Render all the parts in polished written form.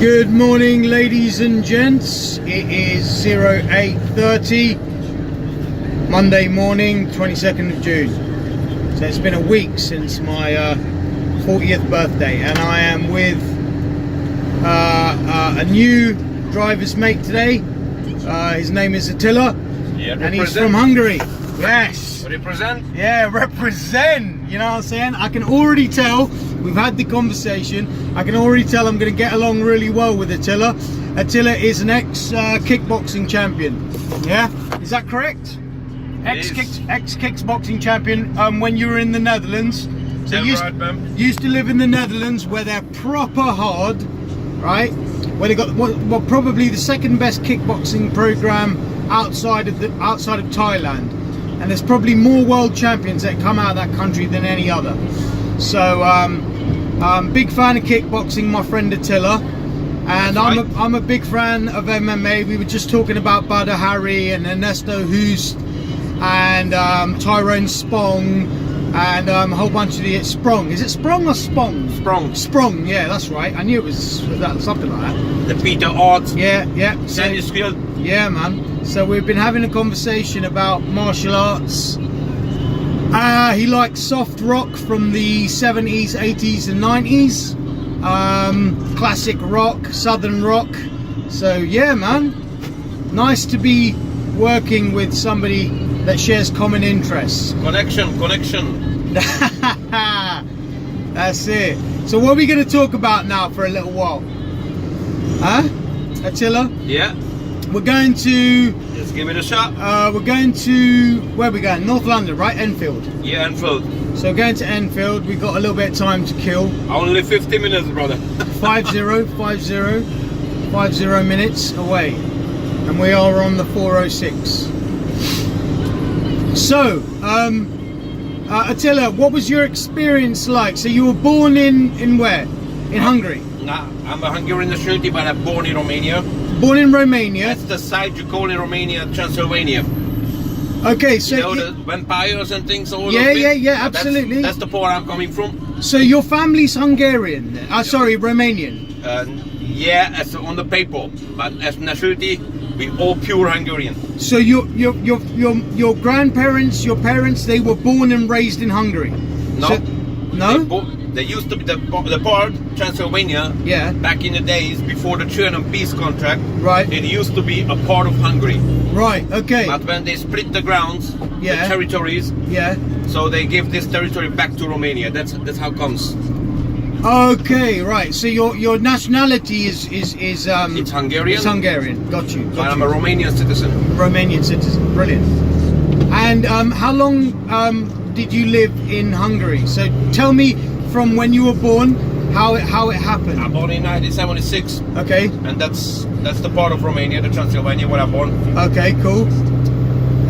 Good morning, ladies and gents. It is 08:30 Monday morning, 22nd of June. So it's been a week since my 40th birthday, and I am with a new driver's mate today. His name is Attila, and he's from Hungary. Yes. Represent? Yeah, represent. You know what I'm saying? I can already tell. We've had the conversation. I can already tell I'm going to get along really well with Attila. Attila is an ex-kickboxing champion. Yeah? Is that correct? Ex-kickboxing champion when you were in the Netherlands. So you used to live in the Netherlands, where they're proper hard, right? Where they got what probably the second best kickboxing program outside of Thailand. And there's probably more world champions that come out of that country than any other. So big fan of kickboxing, my friend Attila, and I'm a big fan of MMA. We were just talking about Badr Hari and Ernesto Hoost and Tyrone Spong and a whole bunch of the Sprong. Is it Sprong or Spong? Sprong, yeah, that's right. I knew it was something like that. The Peter Art. Yeah. Sandy Skill. Yeah, man. So we've been having a conversation about martial arts. He likes soft rock from the 70s, 80s and 90s. Classic rock, southern rock. So yeah, man. Nice to be working with somebody that shares common interests. Connection. That's it. So what are we going to talk about now for a little while? Huh? Attila? Yeah. We're going to... Let's give it a shot. We're going to... Where are we going? North London, right? Enfield. Yeah, Enfield. So we're going to Enfield. We've got a little bit of time to kill. Only 50 minutes, brother. 50 minutes away. And we are on the 406. So, Attila, what was your experience like? So you were born in where? In Hungary? Nah, I'm a Hungarian nationality, but I'm born in Romania. Born in Romania. That's the side you call in Romania Transylvania. Okay, so you know the vampires and things all yeah, absolutely. That's the part I'm coming from. So your family's Hungarian? Sorry, Romanian. Yeah, as on the paper, but as nationality, we all pure Hungarian. So your grandparents, your parents, they were born and raised in Hungary? No. So, no? They used to be the part, Transylvania, yeah, back in the days before the Chernon peace contract. Right. It used to be a part of Hungary. Right, okay. But when they split the grounds, yeah, the territories, yeah, so they give this territory back to Romania. That's how it comes. Okay, right. So your nationality is it's Hungarian. It's Hungarian. Got you. But I'm a Romanian citizen. Romanian citizen. Brilliant. And how long did you live in Hungary? So tell me from when you were born, how it happened. I'm born in 1976. Okay. And that's the part of Romania, the Transylvania, where I'm born. Okay, cool.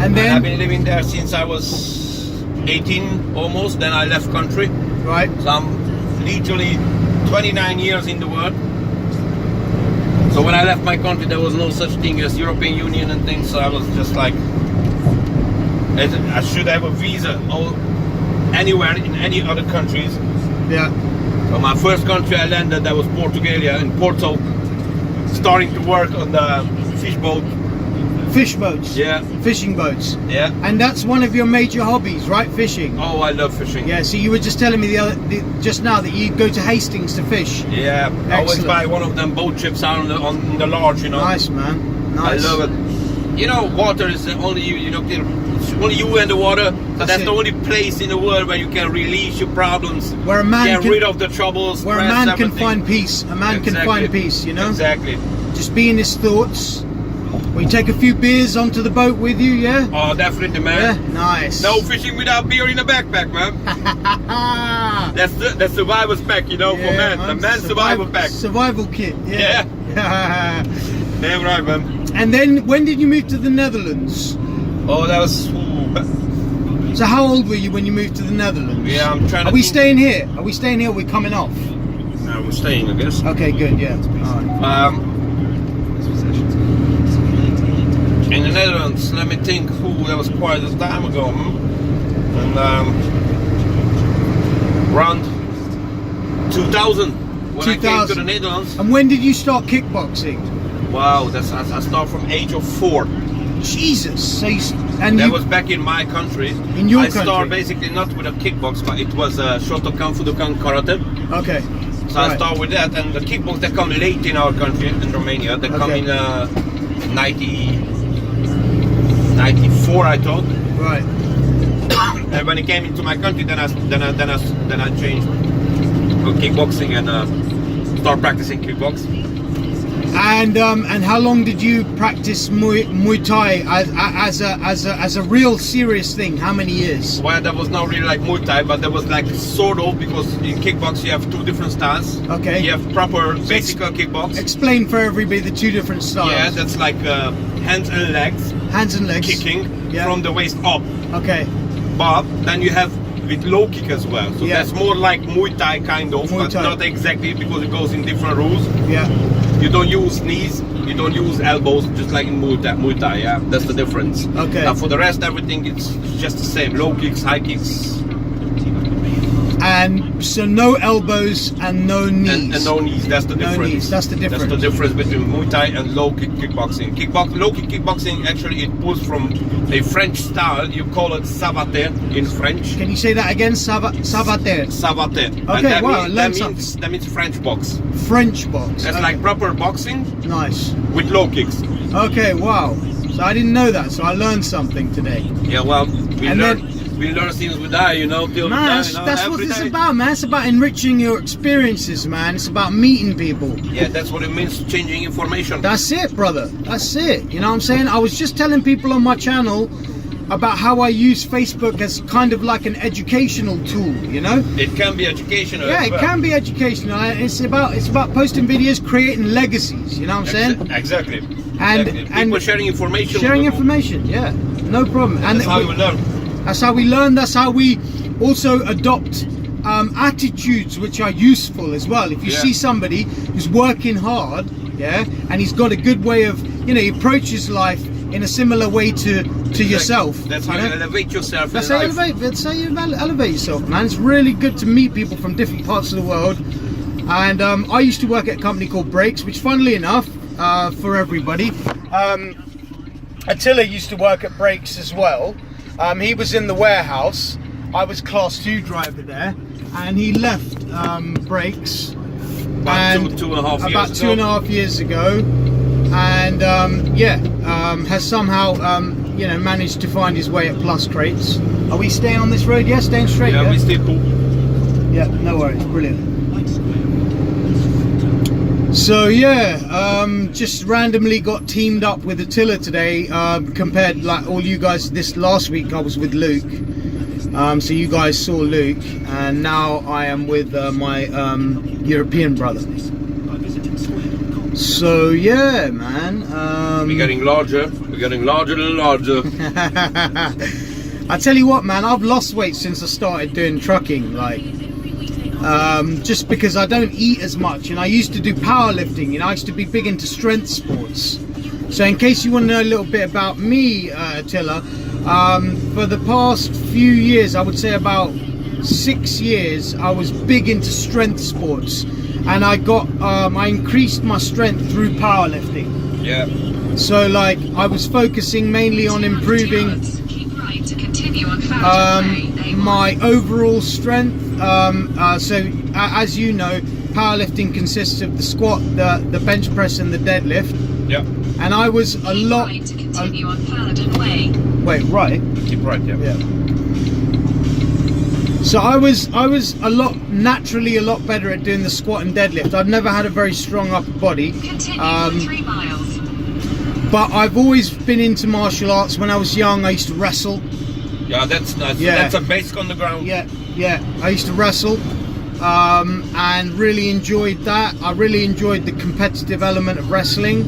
And then I've been living there since I was 18 almost. Then I left country. Right. So I'm literally 29 years in the world. So when I left my country, there was no such thing as European Union and things. So I was just like, I should have a visa anywhere in any other countries. Yeah. So my first country I landed, that was Portugal, in Porto, starting to work on the fish boat. Fish boats? Yeah. Fishing boats? Yeah. And that's one of your major hobbies, right? Fishing? Oh, I love fishing. Yeah, so you were just telling me just now that you go to Hastings to fish. Yeah. Excellent. I always buy one of them boat trips out on the large, you know. Nice, man. Nice. I love it. You know, water is only it's only you and the water. So that's the only place in the world where you can release your problems, where a man get rid of the troubles, where a man can find peace. A man can find peace, you know. Exactly. Just be in his thoughts. We take a few beers onto the boat with you, yeah. Oh, definitely, man. Yeah, nice. No fishing without beer in a backpack, man. That's the survivor's pack, you know, for men. The man's survival pack. Survival kit. Yeah. Damn right, man. And then, when did you move to the Netherlands? Oh, that was... So how old were you when you moved to the Netherlands? Yeah, I'm trying to... Are we staying here? Are we staying here or are we coming off? No, we're staying, I guess. Okay, good, yeah. All right. In the Netherlands, let me think, that was quite a time ago. And around 2000. when I came to the Netherlands. And when did you start kickboxing? Wow, I start from age of 4. Jesus. So that was back in my country. In your country? I started country? basically not with a kickbox, but it was Shotokan, Fudokan, Karate. Okay. So I start with that, and the kickbox that come late in our country, in Romania. They come in 94, I thought. Right. And when it came into my country, then I changed to kickboxing and start practicing kickbox. And how long did you practice Muay Thai as a real serious thing? How many years? Well, that was not really like Muay Thai, but that was like sort of, because in kickbox you have 2 different styles. Okay. You have proper basic kickbox. Explain for everybody the 2 different styles. Yeah, that's like hands and legs. Hands and legs. Kicking from the waist up. Okay. But then you have with low kick as well. So that's more like Muay Thai kind of, but not exactly, because it goes in different rules. Yeah. You don't use knees, you don't use elbows, just like in Muay Thai, yeah? That's the difference. Okay. Now for the rest, everything, it's just the same. Low kicks, high kicks. And so no elbows and no knees. And no knees, that's the difference. No knees, that's the difference. That's the difference between Muay Thai and low kick kickboxing. Low kick kickboxing, actually, it pulls from a French style. You call it savate in French. Can you say that again? Savate. Savate. Okay, wow, that means French box. French box. That's like proper boxing. Nice. With low kicks. Okay, wow. So I didn't know that, so I learned something today. Yeah, well, we learn things we die, you know, till man, that's what it's about, man. It's about enriching your experiences, man. It's about meeting people. Yeah, that's what it means, changing information. That's it, brother. That's it. You know what I'm saying? I was just telling people on my channel about how I use Facebook as kind of like an educational tool, you know? It can be educational. Yeah, it can be educational. It's about posting videos, creating legacies, you know what I'm saying? Exactly. And people sharing information. Sharing information, yeah. No problem. And that's how we learn. That's how we learn. That's how we also adopt attitudes which are useful as well. If you see somebody who's working hard, and he's got a good way of, he approaches life in a similar way to yourself. That's how you elevate yourself. That's how you elevate yourself, man. It's really good to meet people from different parts of the world. And I used to work at a company called Brakes, which, funnily enough, for everybody, Attila used to work at Brakes as well. He was in the warehouse. I was class 2 driver there, and he left Brakes about two and a half years ago, and has somehow managed to find his way at Plus Crates. Are we staying on this road? Yeah, staying straight. Yeah, we stay cool. Yeah, no worries, brilliant. So just randomly got teamed up with Attila today. Compared, like all you guys, this last week I was with Luke. So you guys saw Luke, and now I am with my European brother. So yeah, man. We're getting larger. We're getting larger and larger. I tell you what, man. I've lost weight since I started doing trucking. Like. Just because I don't eat as much, and I used to do powerlifting, I used to be big into strength sports. So in case you want to know a little bit about me, Attila, for the past few years, I would say about 6 years, I was big into strength sports, and I increased my strength through powerlifting. Yeah. So like I was focusing mainly on improving my overall strength. So as you know, powerlifting consists of the squat, the bench press, and the deadlift. Yeah. And I was a lot. Wait, right. Keep right. Yeah. So I was naturally a lot better at doing the squat and deadlift. I've never had a very strong upper body. But I've always been into martial arts. When I was young, I used to wrestle. Yeah, that's a basic on the ground. Yeah, I used to wrestle, and really enjoyed that. I really enjoyed the competitive element of wrestling,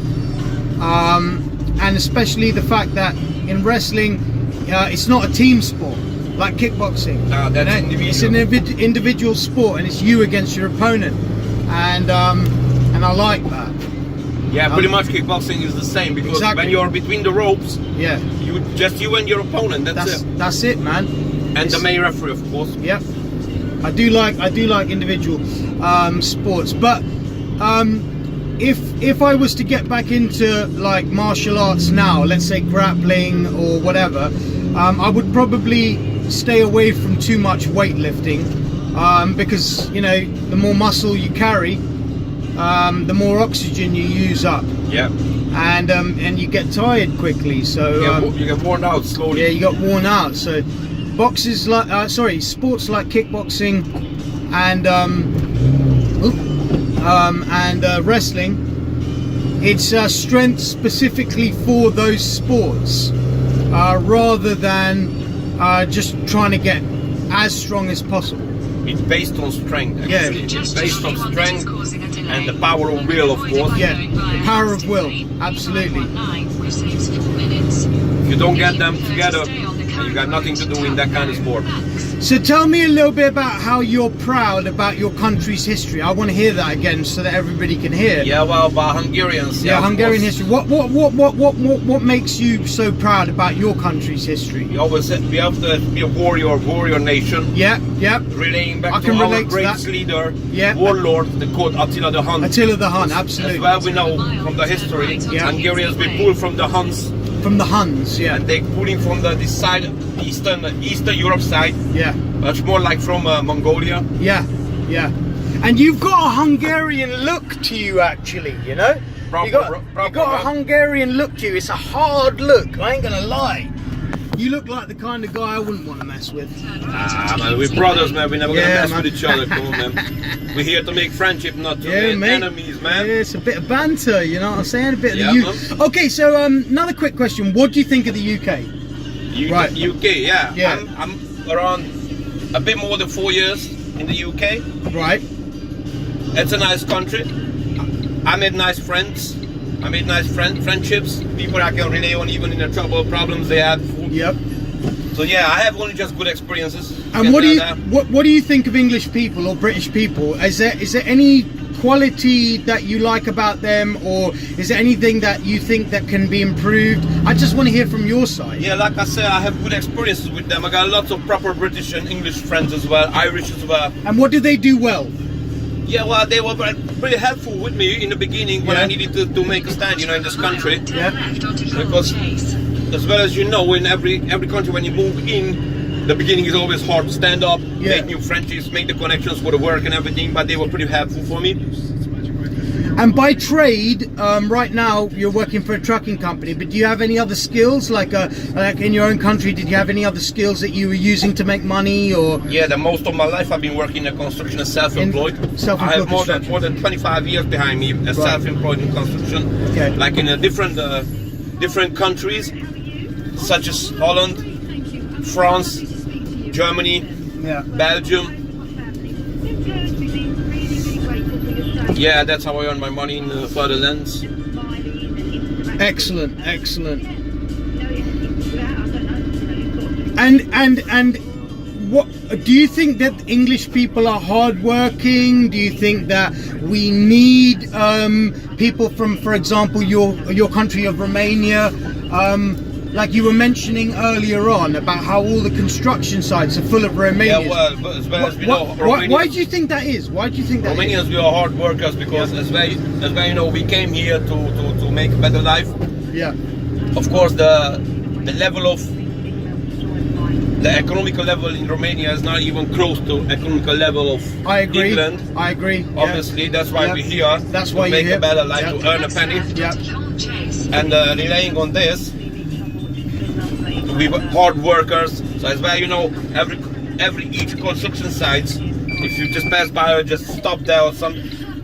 and especially the fact that in wrestling, it's not a team sport like kickboxing. No, that's individual. It's an individual sport, and it's you against your opponent, and I like that. Yeah, pretty much kickboxing is the same, because when you're between the ropes, you and your opponent. That's it. That's it, man. And the main referee, of course. Yep. I do like individual sports, but if I was to get back into like martial arts now, let's say grappling or whatever, I would probably stay away from too much weightlifting, because you know, the more muscle you carry, the more oxygen you use up. Yeah. And you get tired quickly, so you get worn out slowly. yeah, you got worn out. So sports like kickboxing and wrestling, it's strength specifically for those sports, rather than just trying to get as strong as possible. It's based on strength, actually. Yeah. It's based on strength and the power of will, of course. Yeah, the power of will, absolutely. If you don't get them together, you got nothing to do in that kind of sport. So tell me a little bit about how you're proud about your country's history. I want to hear that again so that everybody can hear. Yeah, well, about Hungarians. Yeah, Hungarian history. What makes you so proud about your country's history? We always said we have to be a warrior nation. Yeah, yeah. Relating back I to can our relate to greatest that. leader, Yeah. warlord, the called Attila the Hun. Attila the Hun, absolutely. As well, we know from the history, Yeah. Hungarians been pulled from the Huns, From the Huns, yeah. and they pulling from this side, Eastern Europe side, Yeah, much more like from Mongolia. yeah, yeah. And you've got a Hungarian look to you, actually, you know? You got a Hungarian look to you. It's a hard look, I ain't gonna lie. You look like the kind of guy I wouldn't want to mess with. Ah, man, we're brothers, man. We're never Yeah, gonna mess man. with each other, come on, man. We're here to make friendship, not to make mate. enemies, man. Yeah, it's a bit of banter, you know what I'm saying? A bit of Yeah, the man. Okay, so another quick question. What do you think of the UK? Right. UK, yeah. Yeah. I'm around a bit more than 4 years in the UK. Right. It's a nice country. I made nice friends. I made nice friendships. People I can rely on even in the trouble, problems they have. Yep. So yeah, I have only just good experiences. And what do you think of English people or British people? Is there any quality that you like about them, or is there anything that you think that can be improved? I just want to hear from your side. Yeah, like I said, I have good experiences with them. I got lots of proper British and English friends as well, Irish as well. And what do they do well? Yeah, well, they were very helpful with me in the beginning when I needed to make a stand, you know, in this country. Yeah. Because, as well as you know, in every country when you move in, the beginning is always hard to stand up, make new friendships, make the connections for the work and everything, but they were pretty helpful for me. And by trade, right now you're working for a trucking company, but do you have any other skills, like in your own country, did you have any other skills that you were using to make money, or? Yeah, the most of my life I've been working in construction as self-employed. I have more than 25 years behind me as self-employed in construction. Okay. Like in different countries, such as Holland, France, Germany, Belgium. Yeah, that's how I earn my money in further lands. Excellent, excellent. And what do you think that English people are hardworking? Do you think that we need people from, for example, your country of Romania? Like you were mentioning earlier on about how all the construction sites are full of Romanians. Yeah, well, but as well as we know, why do you think that is? Why do you think that Romanians, we are hard workers because as well, you know, we came here to make a better life. Yeah. Of course, the level of the economical level in Romania is not even close to economical level of England. I agree. Obviously, that's why we're here. That's why to make a better life, to earn a penny. Yeah. And relying on this, we were hard workers. So as well, you know, each construction sites, if you just pass by or just stop there, or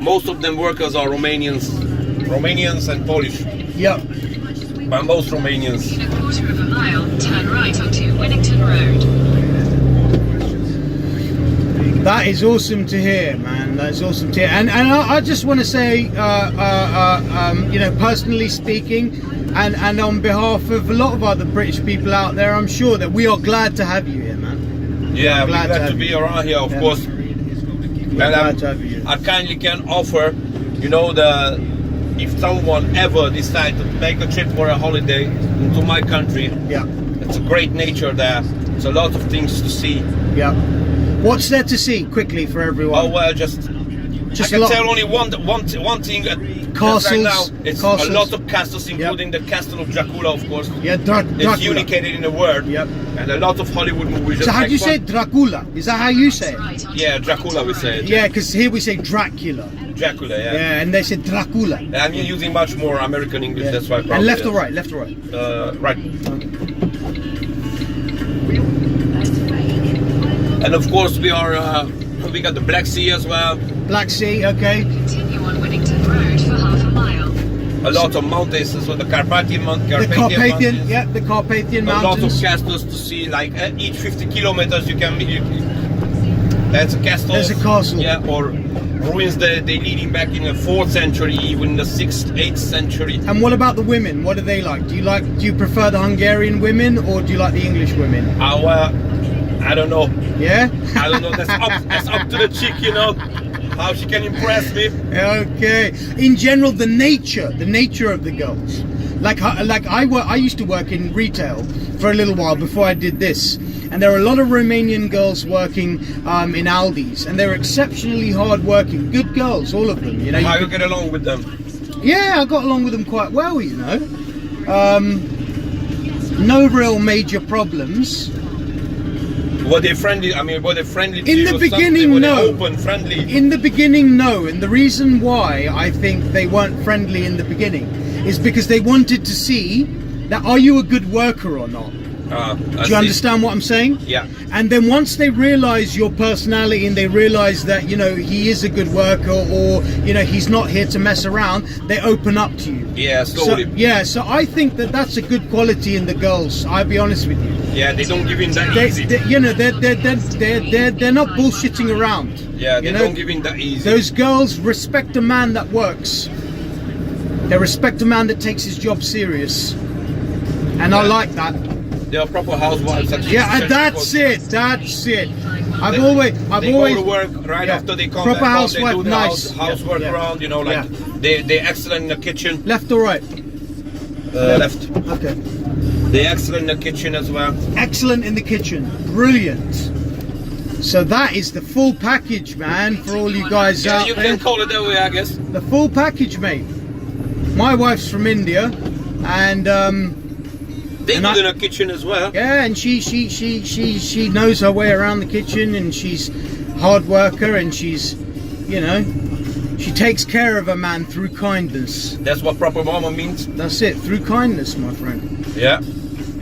most of them workers are Romanians and Polish. Yeah. But most Romanians. In a quarter of a mile, turn right onto Winnington Road. That is awesome to hear, man. That is awesome to hear. And I just want to say, you know, personally speaking, and on behalf of a lot of other British people out there, I'm sure that we are glad to have you here, man. Yeah, we're glad to be around here, of course. Glad to have you. I kindly can offer, you know, if someone ever decides to make a trip for a holiday into my country, it's a great nature there. It's a lot of things to see. Yeah. What's there to see quickly for everyone? Oh well, just I a can lot. tell only one thing. Castles. Right now, it's Castles. a lot of castles, including the castle of Dracula, of course. Yeah, It's Dracula. unicated in the world. Yep. And a lot of Hollywood movies. So just how like do you say one- Dracula? Is that how you say it? Right onto Yeah, Dracula we say it. Yeah, because here we say Dracula. Dracula, yeah. Yeah, and they say Dracula. I'm using much more American English, Yeah. that's why. And probably, left or right? Left or right? Right. And of course we got the Black Sea as well. Black Sea, okay. Continue on Winnington Road for half a mile. A lot of mountains, so the Carpathian The Carpathian, Mountains. yeah, the Carpathian A lot of Mountains. castles to see, like each 50 kilometers you can meet. That's a castle. There's a castle. Yeah, or ruins they leading back in the 4th century, even in the 6th, 8th century. And what about the women? What do they like? Do you prefer the Hungarian women or do you like the English women? I don't know. Yeah? I don't know. That's up to the chick, you know, how she can impress me. Okay. In general, the nature of the girls. I used to work in retail for a little while before I did this, and there are a lot of Romanian girls working in Aldi's, and they're exceptionally hard working, good girls, all of them. You know. How you get along with them? Yeah, I got along with them quite well. You know, no real major problems. Were they friendly? I mean, were they friendly to In you the or something? beginning, Were no. they open, friendly? In the beginning, no. And the reason why I think they weren't friendly in the beginning is because they wanted to see that are you a good worker or not. Do you understand what I'm saying? Yeah. And then once they realize your personality and they realize that, you know, he is a good worker or, you know, he's not here to mess around, they open up to you. Yeah, So, slowly. yeah, so I think that that's a good quality in the girls. I'll be honest with you. Yeah, they don't give in that They, easy. you know, they're not bullshitting around. Yeah, they you know? don't give in that easy. Those girls respect a man that works. They respect a man that takes his job serious. And I Yeah. like that. They are proper housewives. Yeah, and that's it. That's it. I've They always go to work right yeah. after they come Proper back home, housewife, they do the nice. housework Yeah, yeah. around, you know, like they're excellent in the kitchen. left or right? Left. Okay. They're excellent in the kitchen as well. Excellent in the kitchen. Brilliant. So that is the full package, man, for all you guys Yeah, out you there. can call it that way, I guess. The full package, mate. My wife's from India, and They And do I- it in the kitchen as well. yeah, and she knows her way around the kitchen, and she's hard worker, and she's, you know, she takes care of a man through kindness. That's what proper mama means. That's it, through kindness, my friend. Yeah.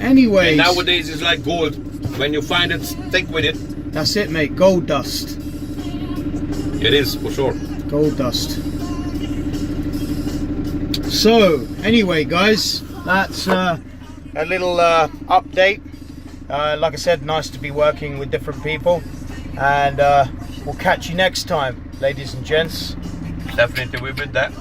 Anyways, And nowadays it's like gold. When you find it, stick with it. that's it, mate. Gold dust. It is, for sure. Gold dust. So, anyway, guys, that's a little update. Like I said, nice to be working with different people, and we'll catch you next time, ladies and gents. Definitely with that.